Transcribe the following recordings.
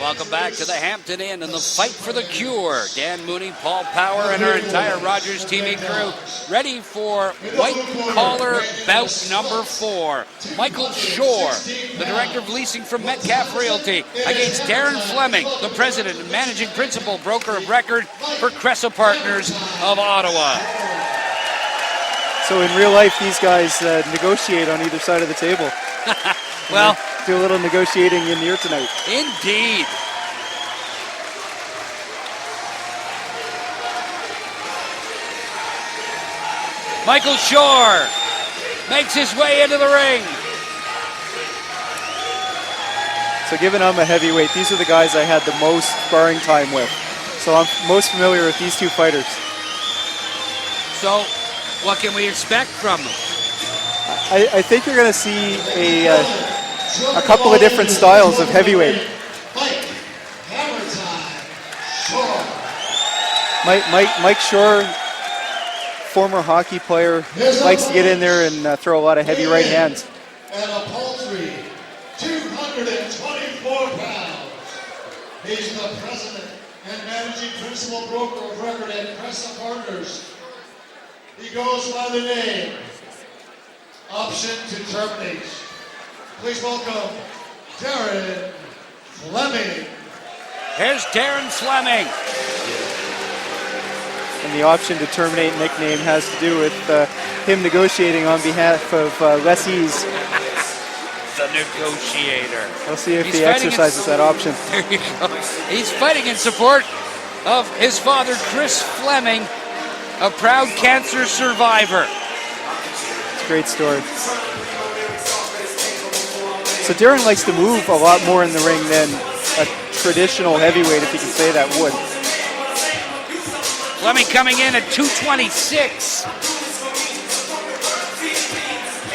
Welcome back to the Hampton Inn and the fight for the cure. Dan Mooney, Paul Power, and our entire Rogers TV crew ready for white collar bout number 4. Michael Shore, the director of leasing from Metcalf Realty, against Darren Fleming, the president and managing principal broker of record for Cressa Partners of Ottawa. So in real life, these guys negotiate on either side of the table. Well, do a little negotiating in here tonight. Indeed. Michael Shore makes his way into the ring. So given I'm a heavyweight, these are the guys I had the most sparring time with. So I'm most familiar with these two fighters. So what can we expect from them? I think you're going to see a couple of different styles of heavyweight. Mike Shore, former hockey player, likes to get in there and throw a lot of heavy right hands. And a paltry 224 pounds. He's the president and managing principal broker of record at Cressa Partners. He goes by the name Option to Terminate. Please welcome Darren Fleming. Here's Darren Fleming. And the Option to Terminate nickname has to do with him negotiating on behalf of lessees. The negotiator. We'll see if he exercises that option. There you go. He's fighting in support of his father, Chris Fleming, a proud cancer survivor. It's a great story. So Darren likes to move a lot more in the ring than a traditional heavyweight, if you can say that, would. Fleming coming in at 226.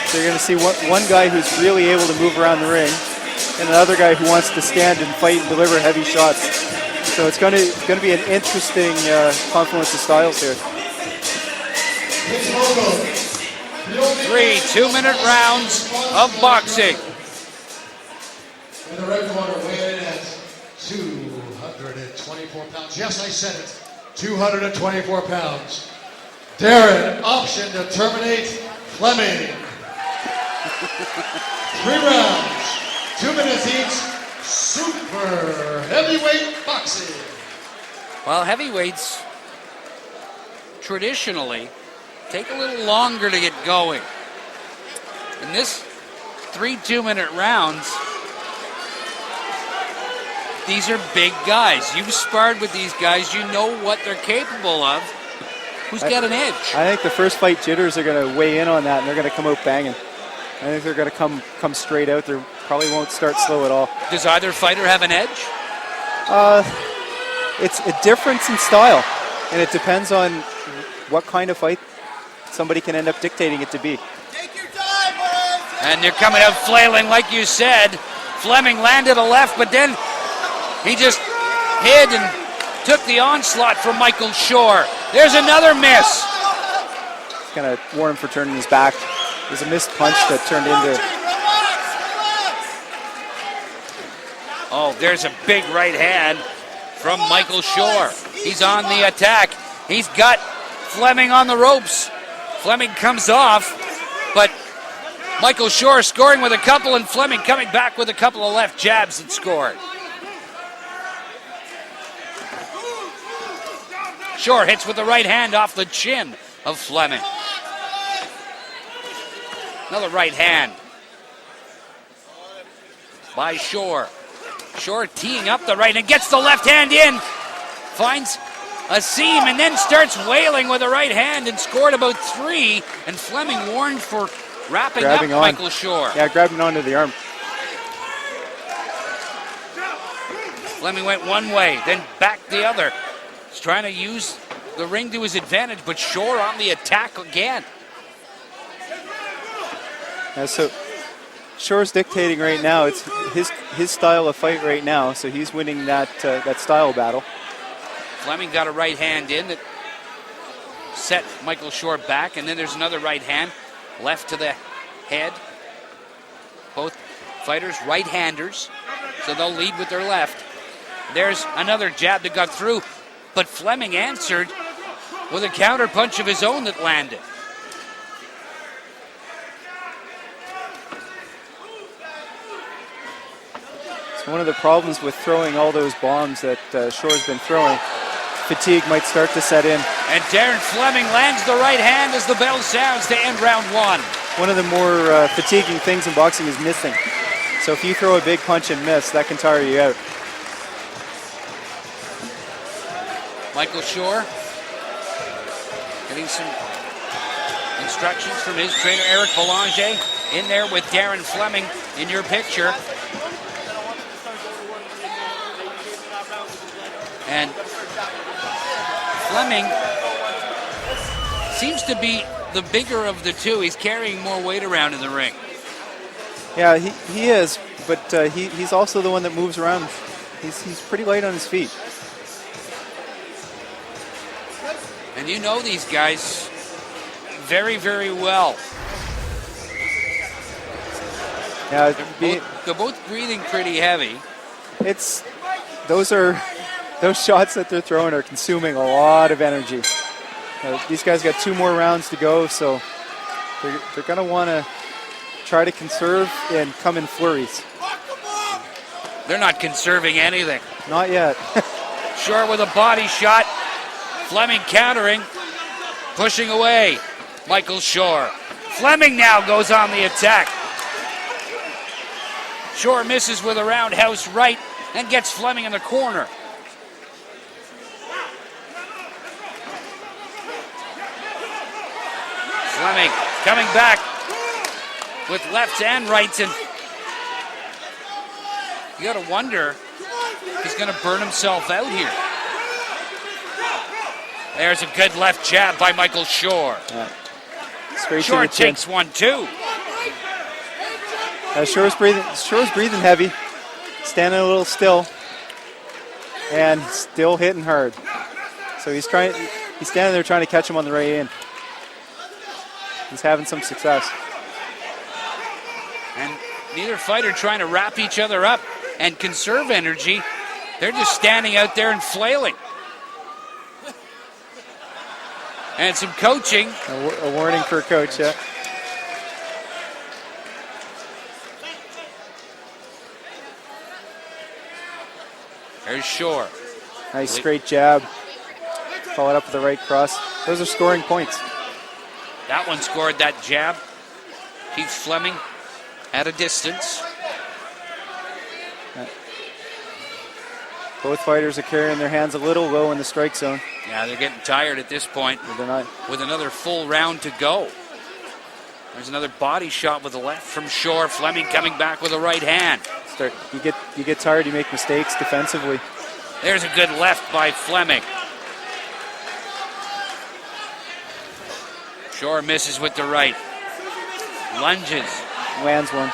So you're going to see one guy who's really able to move around the ring, and another guy who wants to stand and fight and deliver heavy shots. So it's going to be an interesting confluence of styles here. 3 2-minute rounds of boxing. In the red corner, weighing in at 224 pounds. Yes, I said it. 224 pounds. Darren, Option to Terminate Fleming. 3 rounds, 2 minutes each. Super heavyweight boxing. Well, heavyweights traditionally take a little longer to get going. In this 3 2-minute rounds, these are big guys. You've sparred with these guys. You know what they're capable of. Who's got an edge? I think the first fight jitters are going to weigh in on that, and they're going to come out banging. I think they're going to come straight out. They probably won't start slow at all. Does either fighter have an edge? It's a difference in style, and it depends on what kind of fight somebody can end up dictating it to be. Take your time, boys. And they're coming out flailing, like you said. Fleming landed a left, but then he just hid and took the onslaught from Michael Shore. There's another miss. It's going to warn him for turning his back. There's a missed punch that turned into... Oh, there's a big right hand from Michael Shore. He's on the attack. He's got Fleming on the ropes. Fleming comes off, but Michael Shore scoring with a couple, and Fleming coming back with a couple of left jabs that scored. Shore hits with the right hand off the chin of Fleming. Another right hand by Shore. Shore teeing up the right and gets the left hand in. Finds a seam and then starts wailing with the right hand and scored about 3. And Fleming warned for wrapping up Michael Shore. Yeah, grabbing onto the arm. Fleming went one way, then back the other. He's trying to use the ring to his advantage, but Shore on the attack again. Yeah, so Shore's dictating right now. It's his style of fight right now, so he's winning that style battle. Fleming got a right hand in that set Michael Shore back, and then there's another right hand left to the head. Both fighters right-handers, so they'll lead with their left. There's another jab that got through, but Fleming answered with a counter punch of his own that landed. It's one of the problems with throwing all those bombs that Shore's been throwing. Fatigue might start to set in. And Darren Fleming lands the right hand as the bell sounds to end round one. One of the more fatiguing things in boxing is missing. So if you throw a big punch and miss, that can tire you out. Michael Shore getting some instructions from his trainer, Eric Belanger, in there with Darren Fleming in your picture. And Fleming seems to be the bigger of the two. He's carrying more weight around in the ring. Yeah, he is, but he's also the one that moves around. He's pretty light on his feet. And you know these guys very, very well. Yeah, they're both breathing pretty heavy. Those shots that they're throwing are consuming a lot of energy. These guys got 2 more rounds to go, so they're going to want to try to conserve and come in flurries. They're not conserving anything. Not yet. Shore with a body shot. Fleming countering, pushing away. Michael Shore. Fleming now goes on the attack. Shore misses with a roundhouse right and gets Fleming in the corner. Fleming coming back with lefts and rights, and you got to wonder if he's going to burn himself out here. There's a good left jab by Michael Shore. Yeah. Straight Shore to the chin. takes one too. Shore's breathing heavy, standing a little still, and still hitting hard. So he's standing there trying to catch him on the right in. He's having some success. And neither fighter trying to wrap each other up and conserve energy. They're just standing out there and flailing. And some coaching. A warning for a coach, yeah. There's Shore. Nice straight jab. Follow it up with the right cross. Those are scoring points. That one scored that jab. Keeps Fleming at a distance. Both fighters are carrying their hands a little low in the strike zone. Yeah, they're getting tired at this point. They're not. With another full round to go. There's another body shot with the left from Shore. Fleming coming back with a right hand. You get tired, you make mistakes defensively. There's a good left by Fleming. Shore misses with the right. Lunges. Lands one.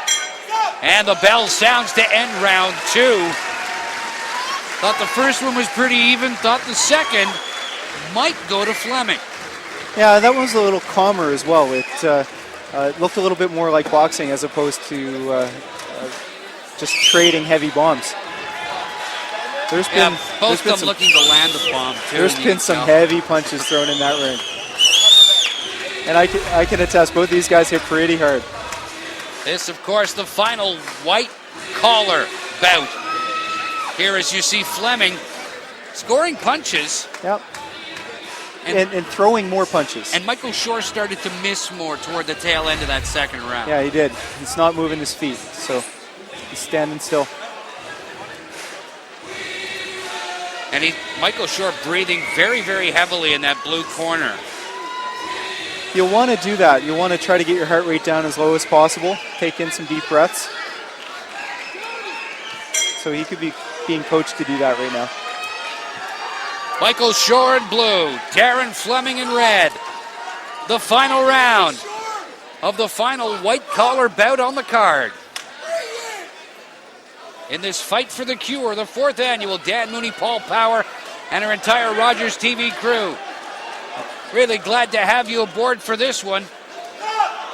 And the bell sounds to end round two. Thought the first one was pretty even. Thought the second might go to Fleming. Yeah, that one was a little calmer as well. It looked a little bit more like boxing as opposed to just trading heavy bombs. Both of them looking to land the bomb too. There's been some heavy punches thrown in that ring. And I can attest, both these guys hit pretty hard. This, of course, the final white collar bout. Here, as you see Fleming scoring punches. Yep. And throwing more punches. And Michael Shore started to miss more toward the tail end of that second round. Yeah, he did. He's not moving his feet, so he's standing still. And Michael Shore breathing very, very heavily in that blue corner. You'll want to do that. You'll want to try to get your heart rate down as low as possible. Take in some deep breaths. So he could be being coached to do that right now. Michael Shore in blue, Darren Fleming in red. The final round of the final white collar bout on the card. In this fight for the cure, the 4th annual Dan Mooney, Paul Power, and our entire Rogers TV crew. Really glad to have you aboard for this one.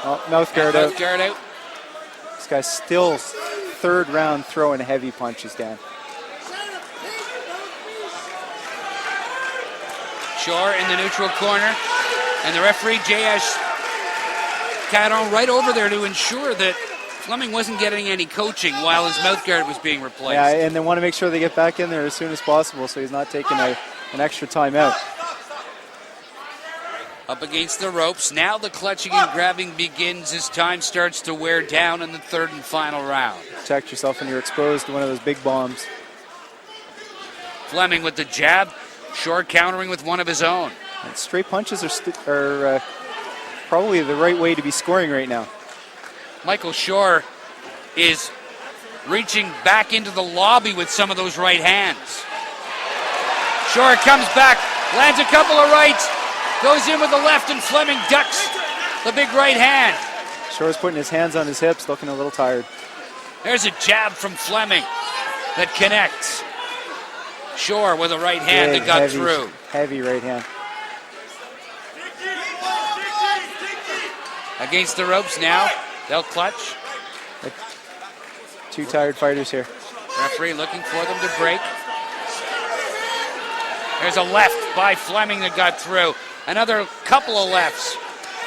Oh, mouth guard out. Mouth guard out. This guy's still 3rd round throwing heavy punches, Dan. Shore in the neutral corner. And the referee, J.S. Cadon, right over there to ensure that Fleming wasn't getting any coaching while his mouthguard was being replaced. Yeah, and they want to make sure they get back in there as soon as possible so he's not taking an extra timeout. Up against the ropes. Now the clutching and grabbing begins as time starts to wear down in the third and final round. Protect yourself when you're exposed to one of those big bombs. Fleming with the jab. Shore countering with one of his own. And straight punches are probably the right way to be scoring right now. Michael Shore is reaching back into the lobby with some of those right hands. Shore comes back, lands a couple of rights, goes in with the left, and Fleming ducks the big right hand. Shore's putting his hands on his hips, looking a little tired. There's a jab from Fleming that connects. Shore with a right hand Big, that got heavy, through. Heavy right hand. Against the ropes now. They'll clutch. Two tired fighters here. Referee looking for them to break. There's a left by Fleming that got through. Another couple of lefts.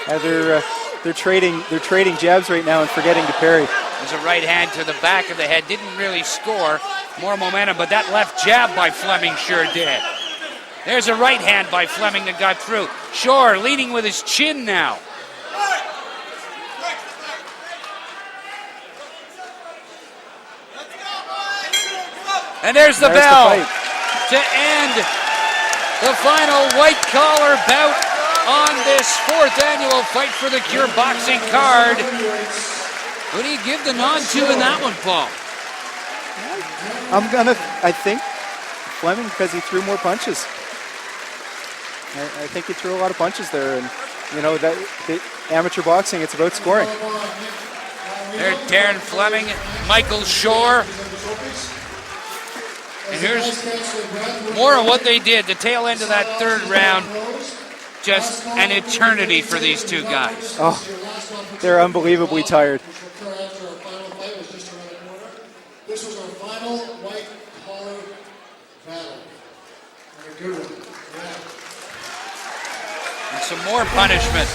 They're trading jabs right now and forgetting to parry. There's a right hand to the back of the head. Didn't really score. More momentum, but that left jab by Fleming sure did. There's a right hand by Fleming that got through. Shore leading with his chin now. And there's the bell to end the final white-collar bout on this fourth annual Fight for the Cure boxing card. Who do you give the nod to in that one, Paul? I think Fleming, because he threw more punches. I think he threw a lot of punches there, and you know that amateur boxing, it's about scoring. There's Darren Fleming, Michael Shore. And here's more of what they did. The tail end of that third round, just an eternity for these two guys. Oh, they're unbelievably tired. This was our final white collar battle. And a good one. Yeah. And some more punishment.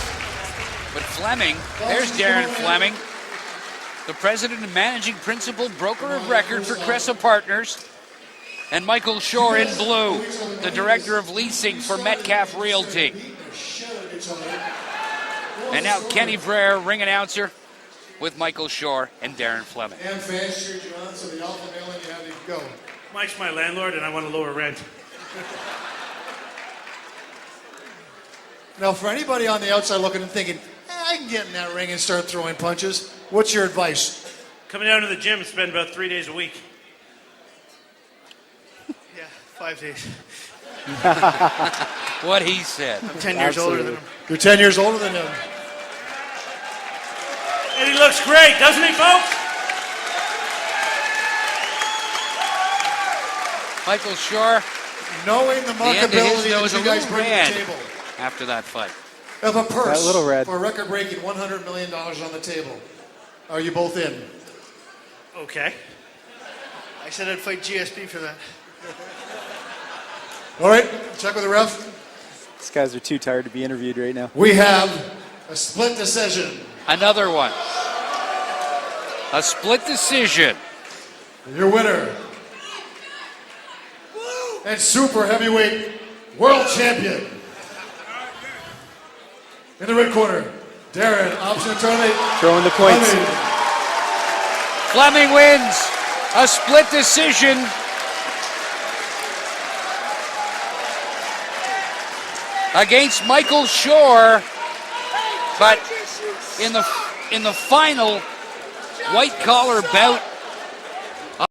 But Fleming, there's Darren Fleming, the president and managing principal broker of record for Cressa Partners. And Michael Shore in blue, the director of leasing for Metcalf Realty. And now Kenny Frere, ring announcer, with Michael Shore and Darren Fleming. And fans cheered you on, so the alpha male and you had to go. Mike's my landlord, and I want to lower rent. Now, for anybody on the outside looking and thinking, I can get in that ring and start throwing punches, what's your advice? Coming down to the gym and spend about 3 days a week. Yeah, 5 days. What he said. I'm 10 years older than him. You're 10 years older than him. And he looks great, doesn't he, folks? Michael Shore, Knowing the the end of his markability nose that a you guys little bring to red the table. after that fight. Of a purse That little red. for a record-breaking $100 million on the table. Are you both in? Okay. I said I'd fight GSP for that. All right, check with the ref. These guys are too tired to be interviewed right now. We have a split decision. Another one. A split decision. Your winner and super heavyweight world champion. In the red corner, Darren, option attorney. Throwing the points. Fleming wins a split decision. Against Michael Shore, but in the final white collar bout